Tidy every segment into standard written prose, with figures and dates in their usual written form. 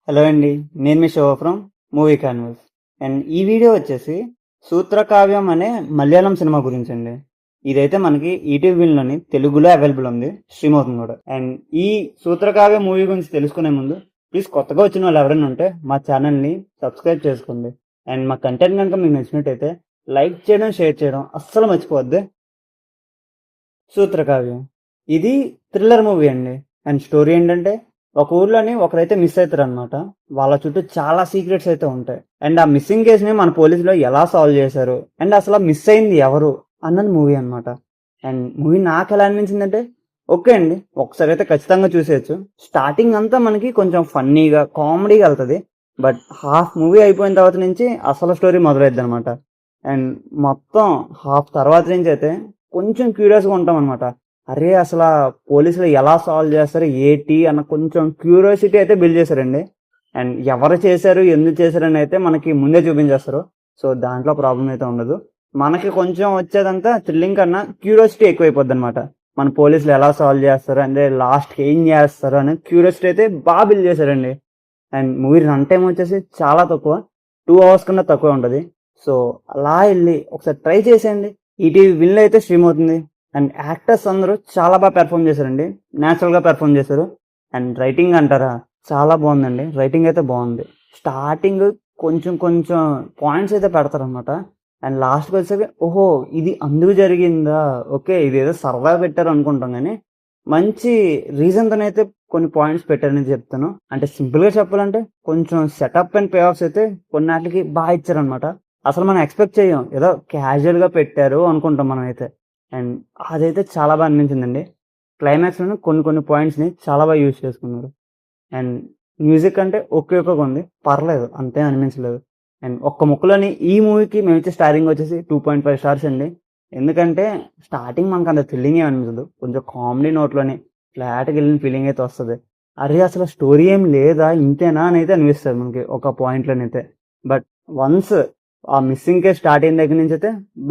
Hello అండి. నేను మీ Shiva from Movie Canvas. And ఈ వీడియో వచ్చేసి 'సూత్రకావ్యం' అనే మలయాళం సినిమా గురించండి. ఇదైతే మనకి ఈటీవీ విన్‌లోని తెలుగులో అవైలబుల్ ఉంది. స్ట్రీమ్ అవుతుంది కూడా. అండ్ ఈ 'సూత్రకావ్యం' మూవీ గురించి తెలుసుకునే ముందు ప్లీజ్ కొత్తగా వచ్చిన వాళ్ళు ఎవరైనా ఉంటే మా ఛానల్‌ని సబ్స్క్రైబ్ చేసుకోండి. అండ్ మా కంటెంట్ కనుక మీకు నచ్చినట్టయితే లైక్ చేయడం, షేర్ చేయడం అస్సలు మర్చిపోవద్దు. 'సూత్రకావ్యం' ఇది థ్రిల్లర్ మూవీ అండి. అండ్ స్టోరీ ఏంటంటే ఒక ఊర్లోని ఒకరైతే మిస్ అవుతారనమాట. వాళ్ళ చుట్టూ చాలా సీక్రెట్స్ అయితే ఉంటాయి. అండ్ ఆ మిస్సింగ్ కేస్‌ని మన పోలీసులు ఎలా సాల్వ్ చేశారు? అండ్ అసలు మిస్ అయింది ఎవరు? అన్నది మూవీ అనమాట. అండ్ మూవీ నాకెలా అనిపించిందంటే ఓకే అండి. ఒకసారి అయితే ఖచ్చితంగా చూసేయొచ్చు. స్టార్టింగ్ అంతా మనకి కొంచెం ఫన్నీగా, కామెడీగా ఎళ్తది. బట్ హాఫ్ మూవీ అయిపోయిన తర్వాత నుంచి అసలు స్టోరీ మొదలైద్దనమాట. అండ్ మొత్తం హాఫ్ తర్వాత నుంచి అయితే కొంచెం క్యూరియస్‌గా ఉంటామనమాట. అరే! అసలా పోలీసులు ఎలా సాల్వ్ చేస్తారు? ఏటి? అన్న కొంచెం క్యూరియాసిటీ అయితే బిల్డ్ చేశారండి. అండ్ ఎవరు చేశారు? ఎందుకు చేశారని అయితే మనకి ముందే చూపించేస్తారు. సో, దాంట్లో ప్రాబ్లమ్ అయితే ఉండదు. మనకి కొంచెం వచ్చేదంతా థ్రిల్లింగ్ కన్నా క్యూరియాసిటీ ఎక్కువైపోద్దనమాట. మన పోలీసులు ఎలా సాల్వ్ చేస్తారు? అంటే లాస్ట్‌కి ఏం చేస్తారు? అని క్యూరియాసిటీ అయితే బిల్డ్ చేశారండి. అండ్ మూవీ రన్ టైమ్ వచ్చేసి చాలా తక్కువ. 2 అవర్స్ కన్నా తక్కువే ఉంటది. సో, అలా ఎళ్లి ఒకసారి ట్రై చేసేయండి. ఈటీవీ విన్‌లో అయితే స్ట్రీమ్ అవుతుంది. అండ్ యాక్టర్స్ అందరూ చాలా పెర్ఫార్మ్ చేశారండి. నేచురల్‌గా పెర్ఫార్మ్ చేశారు. అండ్ రైటింగ్ అంటారా? చాలా బావుందండి. రైటింగ్ అయితే బావుంది. స్టార్టింగ్ కొంచెం కొంచెం పాయింట్స్ అయితే పెడతారనమాట. అండ్ లాస్ట్‌కొచ్చేసరికి ఓహో! ఇది అందుకు జరిగిందా? ఓకే. ఇదేదో సరదాగా పెట్టారు అనుకుంటాం గానీ, మంచి రీజన్‌తోనైతే కొన్ని పాయింట్స్ పెట్టారని చెప్తాను. అంటే సింపుల్‌గా చెప్పాలంటే కొంచెం సెటప్ అండ్ పే ఆఫ్స్ అయితే కొన్నాట్లికి ఇచ్చారనమాట. అసలు మనం ఎక్స్‌పెక్ట్ చేయం. ఏదో క్యాజుయల్‌గా పెట్టారు అనుకుంటాం మనమైతే. అండ్ అదైతే చాలా అనిపించిందండి. క్లైమాక్స్‌లోనే కొన్ని కొన్ని పాయింట్స్‌ని చాలా యూజ్ చేసుకున్నారు. అండ్ మ్యూజిక్ అంటే ఓకే ఓకేగా ఉంది. పర్లేదు అంతేం అనిపించలేదు. అండ్ ఒక్క ముక్కలోని ఈ మూవీకి మేమిచ్చే స్టారింగ్ వచ్చేసి 2.5 స్టార్స్ అండి. ఎందుకంటే స్టార్టింగ్ మనకంత థ్రిల్లింగ్ ఏమి అనిపించదు. కొంచెం కామెడీ నోట్‌లోని ఫ్లాట్‌గెళ్ళిన ఫీలింగ్ అయితే వస్తది. అరే! అసలు స్టోరీ ఏం లేదా? ఇంతేనా? అని అయితే అనిపిస్తది మనకి ఒక పాయింట్‌లోనైతే. బట్ వన్స్ ఆ మిస్సింగ్ కేస్ స్టార్ట్ అయిన దగ్గర నుంచి అయితే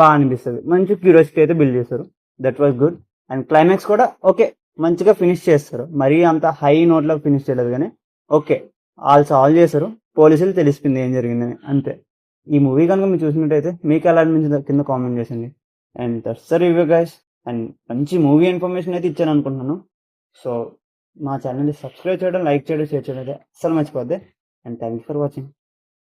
అనిపిస్తది. మంచి క్యూరియాసిటీ అయితే బిల్డ్ చేశారు. That was good. And climax కూడా ఓకే. మంచిగా ఫినిష్ చేస్తారు. మరీ అంత హై నోట్‌లో ఫినిష్ చేయలేదు గానీ ఓకే. ఆళ్ళు సాల్వ్ చేశారు. పోలీసులు తెలిసిపోయింది ఏం జరిగిందని అంతే. ఈ మూవీ గనుక మీరు చూసినట్టయితే మీకెలా అనిపించిందో కింద కామెంట్ చేసండి. And that's the review guys. And మంచి మూవీ ఇన్ఫర్మేషన్ అయితే ఇచ్చాననుకుంటున్నాను. సో, మా ఛానల్‌ని సబ్స్క్రైబ్ చేయడం, లైక్ చేయడం, షేర్ చేయడం అయితే అస్సలు మర్చిపోవద్దు. And thanks for watching.